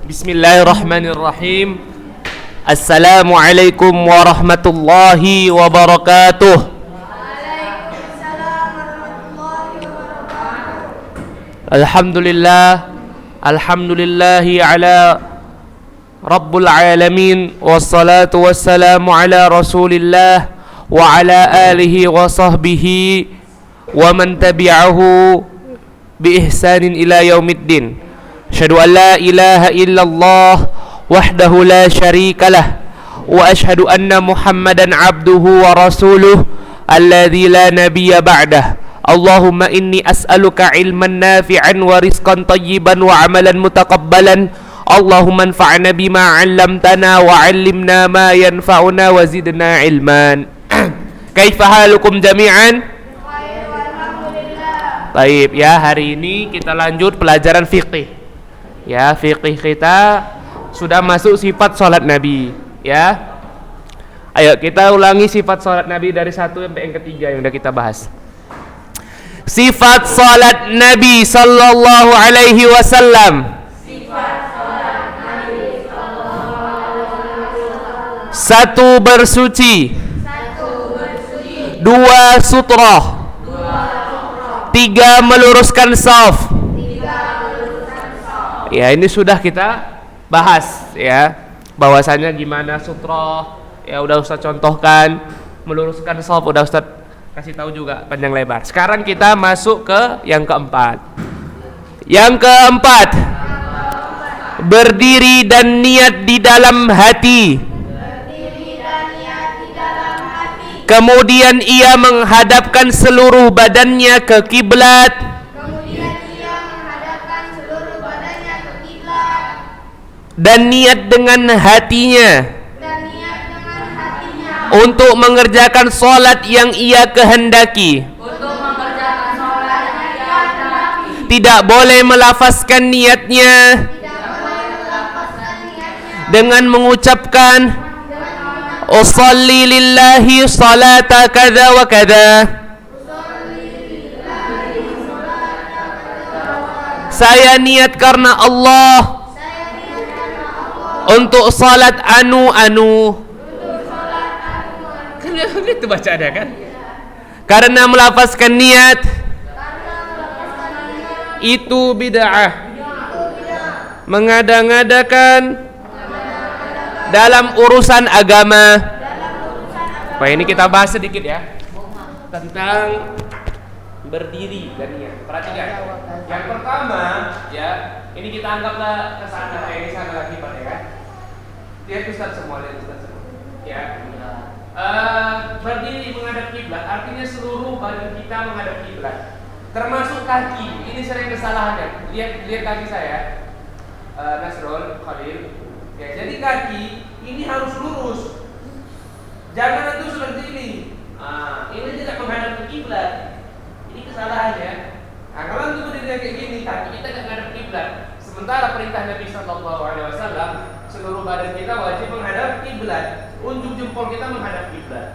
Bismillahirrahmanirrahim. Assalamualaikum warahmatullahi wabarakatuh. Waalaikumsalam warahmatullahi wabarakatuh. Alhamdulillahi ala Rabbul alamin. Wassalatu wassalamu ala rasulillah wa ala alihi wa sahbihi wa man tabi'ahu bi ihsanin ila yaumiddin. Asyhadu an la ilaha illallah wahdahu la syarika lah wa asyhadu anna Muhammadan abduhu wa rasuluh alladzi la nabiyya ba'dah. Allahumma inni as'aluka ilman nafi'an wa rizqan tayyiban wa amalan mutaqabbalan. Allahumma anfa'na bima 'allamtana wa 'allimna ma yanfa'una wa zidna ilman. Kaifa halukum jami'an? Alhamdulillah. Baik ya, hari ini kita lanjut pelajaran fiqih. Ya, fiqih kita sudah masuk sifat sholat Nabi. Ya, ayo kita ulangi sifat sholat Nabi dari 1 sampai yang ketiga yang udah kita bahas. Sifat sholat Nabi sallallahu alaihi wasallam. Sifat sholat Nabi sallallahu alaihi wasallam. 1 bersuci, 2 sutrah, 3 meluruskan shaf. Ya, ini sudah kita bahas ya, bahwasanya gimana sutroh ya udah Ustaz contohkan, meluruskan shaf udah Ustaz kasih tahu juga panjang lebar. Sekarang kita masuk ke yang keempat. Yang keempat, berdiri dan niat di dalam hati. Kemudian ia menghadapkan seluruh badannya ke kiblat. Dan niat dengan hatinya untuk mengerjakan sholat yang ia kehendaki. Tidak boleh melafazkan niatnya dengan mengucapkan usolli lillahi salata kada wa kada. Saya niat karena Allah untuk salat anu-anu. Kan gitu bacaannya kan? Karena melafazkan niat itu bid'ah. Mengada-ngadakan dalam urusan agama. Nah, ini kita bahas sedikit ya tentang berdiri dan niat. Perhatikan. Yang pertama ya, ini kita anggaplah ke sana, di sana lagi Pak ya. Lihat Ustaz semua, ya. Berdiri menghadap kiblat artinya seluruh badan kita menghadap kiblat, termasuk kaki. Ini sering kesalahannya. Lihat kaki saya, Nasrul Khalil. Ya, jadi kaki ini harus lurus. Jangan itu seperti ini. Ini tidak menghadap ke kiblat. Ini kesalahannya. Nah, kalau itu berdiri kayak gini, kaki kita tidak menghadap kiblat. Sementara perintah Nabi Sallallahu Alaihi Wasallam, seluruh badan kita wajib menghadap kiblat, unjuk jempol kita menghadap kiblat,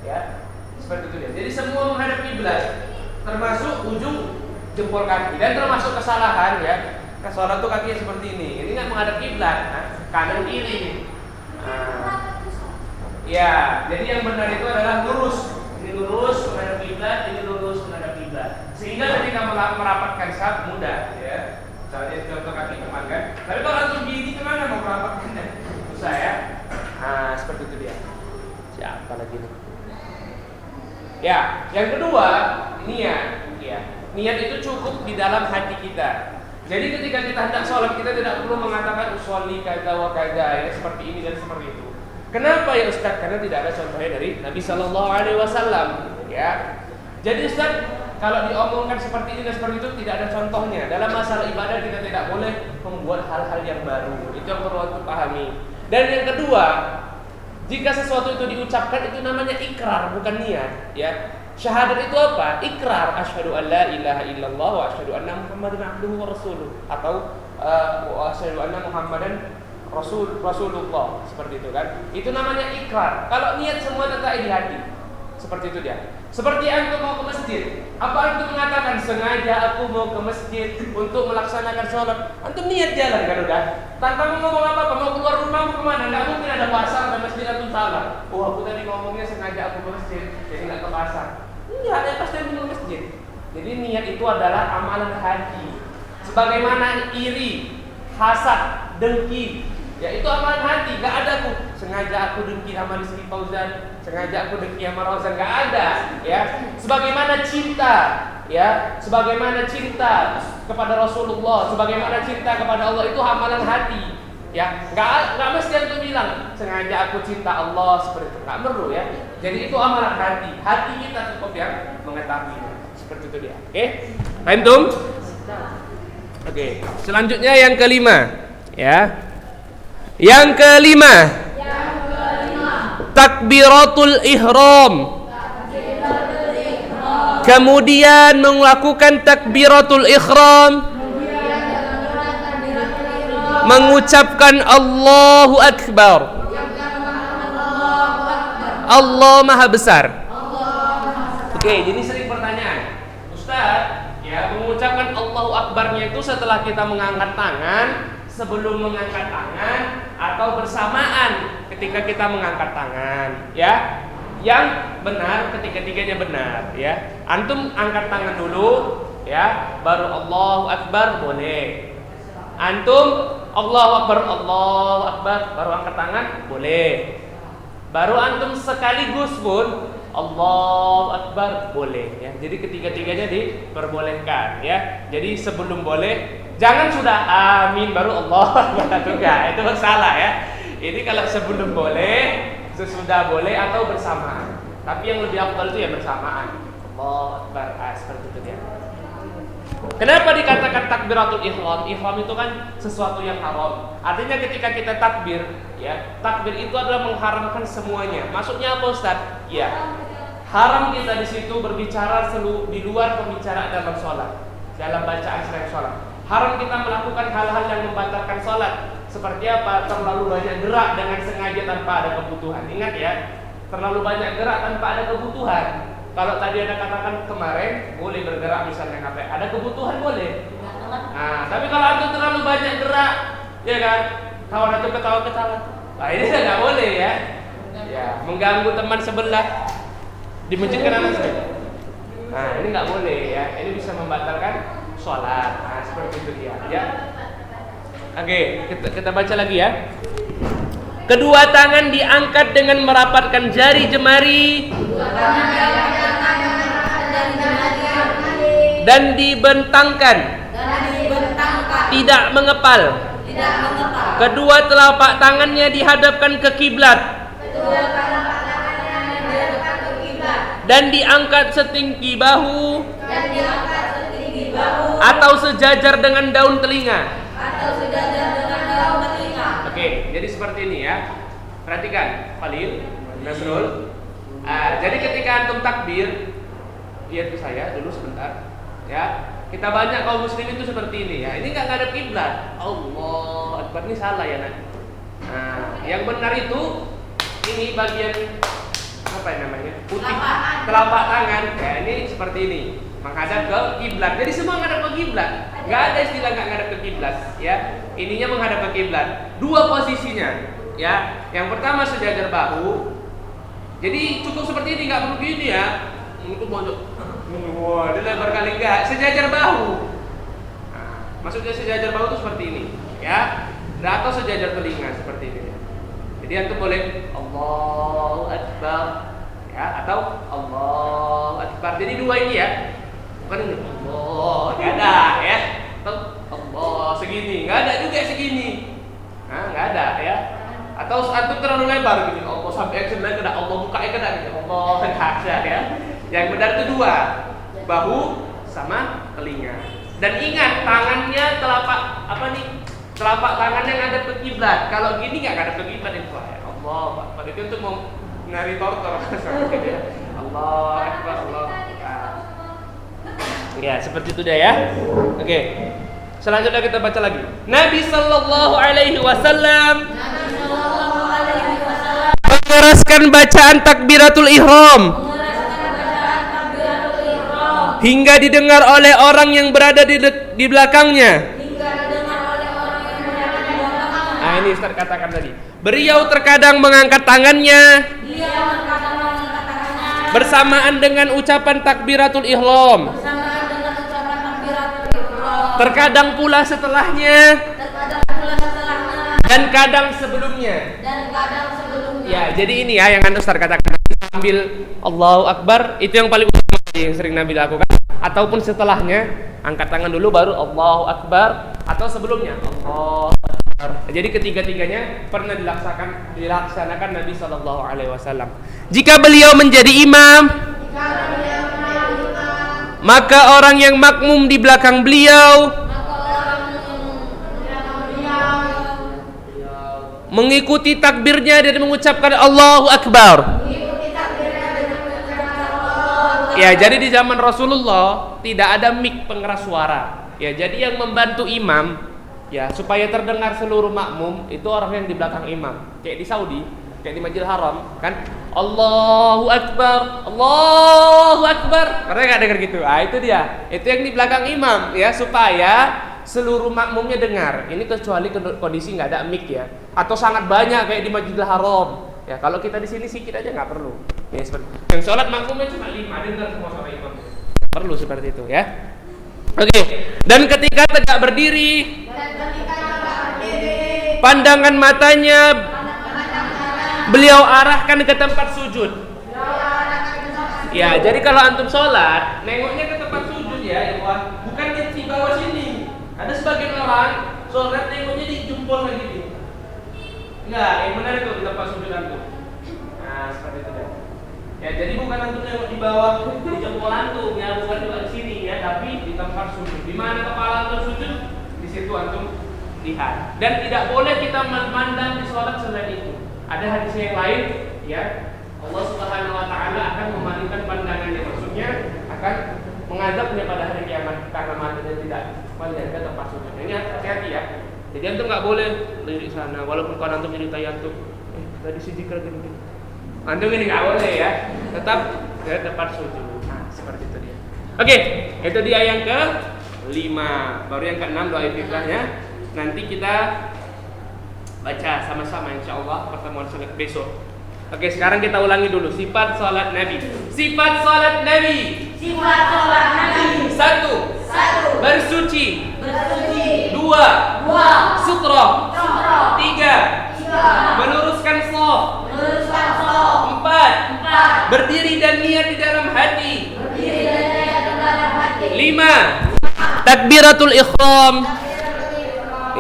ya, seperti itu ya. Jadi semua menghadap kiblat, termasuk ujung jempol kaki, dan termasuk kesalahan ya. Sholat tuh kakinya seperti ini nggak menghadap kiblat, kanan kiri. Ya, jadi yang benar itu adalah lurus. Ini lurus menghadap kiblat, ini lurus menghadap kiblat. Sehingga ketika merapatkan shaf mudah, ya. Misalnya contoh kaki teman kan. Tapi kalau antum gini kemana mau merapatkannya? Susah ya. Seperti itu dia. Siapa lagi nih? Ya, yang kedua niat. Ya, niat itu cukup di dalam hati kita. Jadi ketika kita hendak sholat, kita tidak perlu mengatakan usolli kada wa kada, ya, seperti ini dan seperti itu. Kenapa ya Ustaz? Karena tidak ada contohnya dari Nabi Sallallahu Alaihi Wasallam. Ya, jadi Ustaz, kalau diomongkan seperti ini dan seperti itu tidak ada contohnya. Dalam masalah ibadah kita tidak boleh membuat hal-hal yang baru. Itu yang perlu kita pahami. Dan yang kedua, jika sesuatu itu diucapkan itu namanya ikrar, bukan niat. Ya, syahadat itu apa? Ikrar. Asyhadu an la ilaha illallah wa asyhadu anna Muhammadan abduhu wa rasuluh. Atau asyhadu anna Muhammadan Rasulullah. Seperti itu kan? Itu namanya ikrar. Kalau niat semua tetap di hati. Seperti itu dia. Seperti antum mau ke masjid, apa antum mengatakan sengaja aku mau ke masjid untuk melaksanakan sholat? Antum niat jalan kan udah, tanpa ngomong apa-apa, mau keluar rumah mau kemana? Nggak mungkin ada pasar, ada masjid antum salah. Oh aku tadi ngomongnya sengaja aku ke masjid, jadi nggak ke pasar. Enggak, ada pasti antum ke masjid. Jadi niat itu adalah amalan hati. Sebagaimana iri, hasad, dengki, ya itu amalan hati. Nggak ada tuh sengaja aku dengki sama Rizky Fauzan, sengaja aku dengki sama Rozan, nggak ada. Ya, sebagaimana cinta, ya, sebagaimana cinta kepada Rasulullah, sebagaimana cinta kepada Allah itu amalan hati. Ya, nggak mesti antum bilang sengaja aku cinta Allah seperti itu, nggak perlu ya. Jadi itu amalan hati. Hati kita cukup yang mengetahui. Seperti itu dia. Oke, paham tum? Oke, selanjutnya yang kelima, ya. Yang kelima, takbiratul ihram. Kemudian melakukan takbiratul ihram, mengucapkan Allahu Akbar. Allah Maha Besar. Oke, jadi sering pertanyaan, Ustaz, ya mengucapkan Allahu Akbarnya itu setelah kita mengangkat tangan, sebelum mengangkat tangan, atau bersamaan ketika kita mengangkat tangan, ya. Yang benar ketiga-tiganya benar, ya. Antum angkat tangan dulu, ya, baru Allahu Akbar boleh. Antum Allahu Akbar, baru angkat tangan boleh. Baru antum sekaligus pun Allahu Akbar boleh, ya. Jadi ketiga-tiganya diperbolehkan, ya. Jadi sebelum boleh, jangan sudah amin baru Allahu Akbar, enggak, itu salah ya. Ini kalau sebelum boleh, sesudah boleh atau bersamaan. Tapi yang lebih afdal itu ya bersamaan. Allahu Akbar, seperti itu ya. Kenapa dikatakan takbiratul ihram? Ihram itu kan sesuatu yang haram. Artinya ketika kita takbir, ya, takbir itu adalah mengharamkan semuanya. Maksudnya apa, Ustaz? Ya, haram kita di situ berbicara di luar pembicaraan dalam sholat, dalam bacaan selain sholat. Haram kita melakukan hal-hal yang membatalkan sholat. Seperti apa? Terlalu banyak gerak dengan sengaja tanpa ada kebutuhan. Ingat ya, terlalu banyak gerak tanpa ada kebutuhan. Kalau tadi Anda katakan kemarin boleh bergerak misalnya ngapain, ada kebutuhan boleh. Nah, tapi kalau Anda terlalu banyak gerak, ya kan, kawan Anda ketawa-ketawa, nah ini nggak boleh ya. Ya, mengganggu teman sebelah di masjid kan anak saya. Nah, ini nggak boleh ya. Ini bisa membatalkan sholat. Nah, seperti itu dia. Ya. Oke, kita baca lagi ya. Kedua tangan diangkat dengan merapatkan jari jemari dan dibentangkan, tidak mengepal. Kedua telapak tangannya dihadapkan ke kiblat dan diangkat setinggi bahu atau sejajar dengan daun telinga. Oke, jadi seperti ini ya. Perhatikan, Khalil, Nasrul. Jadi ketika antum takbir, lihat ke saya dulu sebentar, ya. Kita banyak kaum muslim itu seperti ini ya. Ini nggak ngadep kiblat. Allah Akbar, ini salah ya nak. Nah, yang benar itu ini bagian apa namanya? Putih telapak tangan. Ya, ini seperti ini, menghadap ke kiblat. Jadi semua menghadap ke kiblat. Nggak ada istilah nggak menghadap ke kiblat, ya. Ininya menghadap ke kiblat. Dua posisinya, ya. Yang pertama sejajar bahu. Jadi cukup seperti ini, nggak perlu gini ya. Untuk bonjok. Wah, dia lebar kali enggak. Sejajar bahu. Nah, maksudnya sejajar bahu itu seperti ini, ya. Atau sejajar telinga seperti ini. Jadi antum boleh Allahu Akbar, ya, atau Allahu Akbar. Jadi dua ini ya. Bukan ini. Allah, nggak ada ya. Atau Allah segini, nggak ada juga segini. Nah, nggak ada ya. Atau antum terlalu lebar gitu. Allah sampai sebenarnya kena Allah buka kena gitu. Allah nggak ada ya. Yang benar itu dua, bahu sama telinga. Dan ingat tangannya telapak apa nih? Telapak tangannya ngadep ke kiblat. Kalau gini nggak ngadep ke kiblat itu ya. Allah Akbar. Itu untuk mau nari tortor gitu ya. Allah Akbar, Allah. Ya, seperti itu dia ya. Oke. Selanjutnya kita baca lagi. Nabi sallallahu alaihi wasallam mengeraskan bacaan takbiratul ihram hingga didengar oleh orang yang berada di belakangnya. Nah, ini Ustaz katakan tadi. Beliau terkadang mengangkat tangannya bersamaan dengan ucapan takbiratul ihram. Terkadang pula setelahnya dan kadang sebelumnya. Ya, jadi ini ya yang Ustaz katakan sambil Allahu Akbar, itu yang paling utama yang sering Nabi lakukan, ataupun setelahnya angkat tangan dulu baru Allahu Akbar, atau sebelumnya Allahu Akbar. Jadi ketiga-tiganya pernah dilaksanakan Nabi sallallahu alaihi wasallam. Jika beliau menjadi imam, maka orang yang makmum di belakang beliau mengikuti takbirnya dan mengucapkan Allahu Akbar. Ya, jadi di zaman Rasulullah tidak ada mic pengeras suara. Ya, jadi yang membantu imam ya supaya terdengar seluruh makmum itu orang yang di belakang imam. Kayak di Saudi, kayak di Masjidil Haram kan, Allahu Akbar, Allahu Akbar. Karena nggak dengar gitu. Ah, itu dia. Itu yang di belakang imam ya, supaya seluruh makmumnya dengar. Ini kecuali kondisi nggak ada mic ya, atau sangat banyak kayak di Masjidil Haram. Ya, kalau kita di sini sedikit aja nggak perlu. Ya, seperti yang sholat makmumnya cuma 5, dengar semua sama imam. Perlu seperti itu ya. Oke. Dan ketika tegak berdiri, pandangan matanya beliau arahkan ke tempat sujud. Ya, jadi kalau antum sholat, nengoknya ke tempat sujud ya, ikhwan. Bukan di bawah sini. Ada sebagian orang sholat nengoknya di jempol gitu. Enggak, yang benar itu di tempat sujud antum. Nah, seperti itu ya. Ya, jadi bukan antum nengok di bawah di jempol antum ya, bukan di sini ya, tapi di tempat sujud. Di mana kepala antum sujud, di situ antum lihat. Dan tidak boleh kita memandang di sholat selain itu. Ada hadis yang lain ya, Allah Subhanahu wa taala akan memalingkan pandangannya, maksudnya akan mengadabnya pada hari kiamat karena matanya tidak melihat ke tempat sujud. Ini hati-hati ya. Jadi antum nggak boleh dari sana, walaupun kalau antum jadi antum tadi si zikir gini. Antum ini nggak boleh ya, tetap ke tempat sujud. Nah, seperti itu dia. Oke, itu dia yang ke-5. Baru yang ke-6 doa iftitahnya. Nanti kita baca sama-sama insyaallah pertemuan salat besok. Oke, sekarang kita ulangi dulu sifat salat Nabi. Sifat salat Nabi. Sifat salat Nabi. 1. Bersuci. 2. Sutra. 3. Meluruskan shaf. 4. Berdiri dan niat di dalam hati. 5. Takbiratul ihram.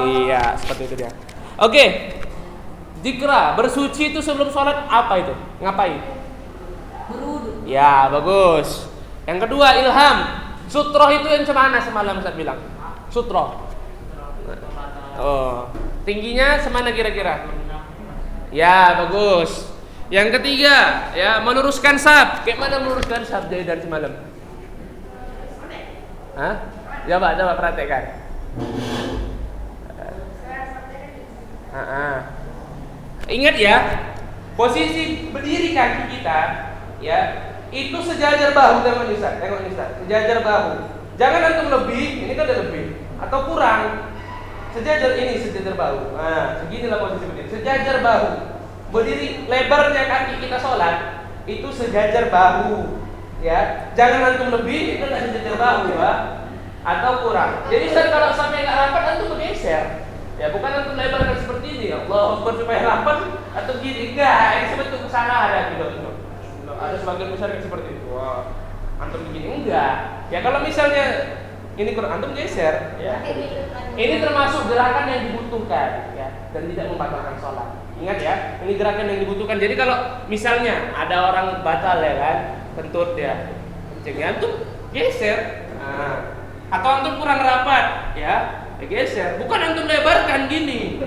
Iya, seperti itu dia. Oke. Zikra, bersuci itu sebelum sholat apa itu? Ngapain? Berwudu. Ya, bagus. Yang kedua, ilham. Sutroh itu yang semana semalam Ustaz bilang? Sutroh. Oh, tingginya semana kira-kira? Ya, bagus. Yang ketiga, ya meluruskan shaf. Kayak mana meluruskan shaf dari semalam? Hah? Coba praktekkan. Ingat ya, posisi berdiri kaki kita ya itu sejajar bahu dengan Ustaz. Tengok ini Ustaz, sejajar bahu. Jangan antum lebih, ini kan udah lebih atau kurang. Sejajar ini sejajar bahu. Nah, seginilah posisi berdiri. Sejajar bahu. Berdiri lebarnya kaki kita sholat itu sejajar bahu. Ya, jangan antum lebih, itu enggak sejajar bahu ya, atau kurang. Jadi Ustaz kalau sampai enggak rapat antum bergeser. Ya, bukan antum lebarkan seperti ini, Allah Akbar supaya rapat atau gini, enggak, ini sebetulnya salah ada gitu. Ada sebagian besar yang seperti itu. Wah, antum begini enggak. Ya kalau misalnya ini kurang, antum geser ya. Ini termasuk gerakan yang dibutuhkan ya dan tidak membatalkan sholat. Ingat ya, ini gerakan yang dibutuhkan. Jadi kalau misalnya ada orang batal ya kan, kentut ya. Jadi antum geser. Nah, atau antum kurang rapat ya. Geser, bukan antum lebarkan gini.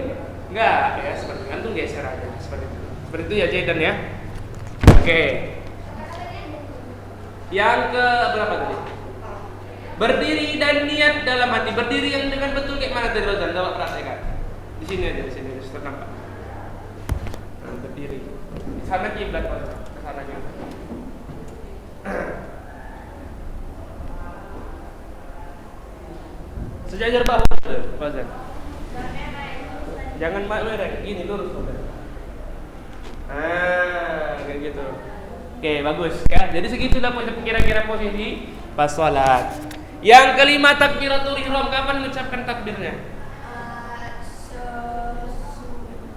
Enggak, ya seperti antum geser aja seperti itu. Seperti itu ya Jaidan ya. Oke. Yang ke berapa tadi? Berdiri dan niat dalam hati. Berdiri yang dengan betul kayak mana tadi Rozan? Coba praktekkan. Di sini aja, di sini sudah nampak. Nah, berdiri. Di sana kiblat, ke sana kiblat. Sejajar bahu. Fauzan. Jangan merek, gini lurus Fauzan. Kayak gitu. Oke, bagus ya. Jadi segitulah kira-kira posisi pas sholat. Yang kelima takbiratul ihram, kapan mengucapkan takbirnya?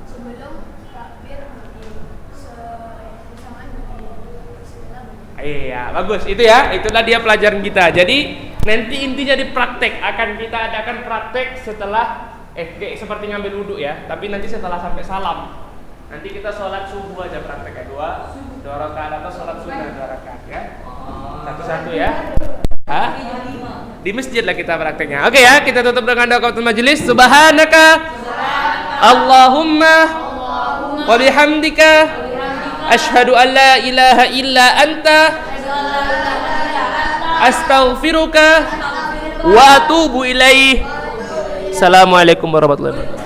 Sebelum takbir bersamaan bismillah. Iya, bagus. Itu ya. Itulah dia pelajaran kita. Jadi nanti intinya di praktek akan kita adakan praktek setelah seperti ngambil wudhu ya. Tapi nanti setelah sampai salam. Nanti kita sholat subuh aja prakteknya dua rakaat atau sholat sunnah 2 rakaat ya. Satu-satu ya. Hah? Di masjid lah kita prakteknya. Oke ya, kita tutup dengan doa kafatul majelis. Subhanaka Allahumma wa bihamdika asyhadu an la ilaha illa anta astaghfiruka wa atubu ilaih. Assalamualaikum warahmatullahi wabarakatuh.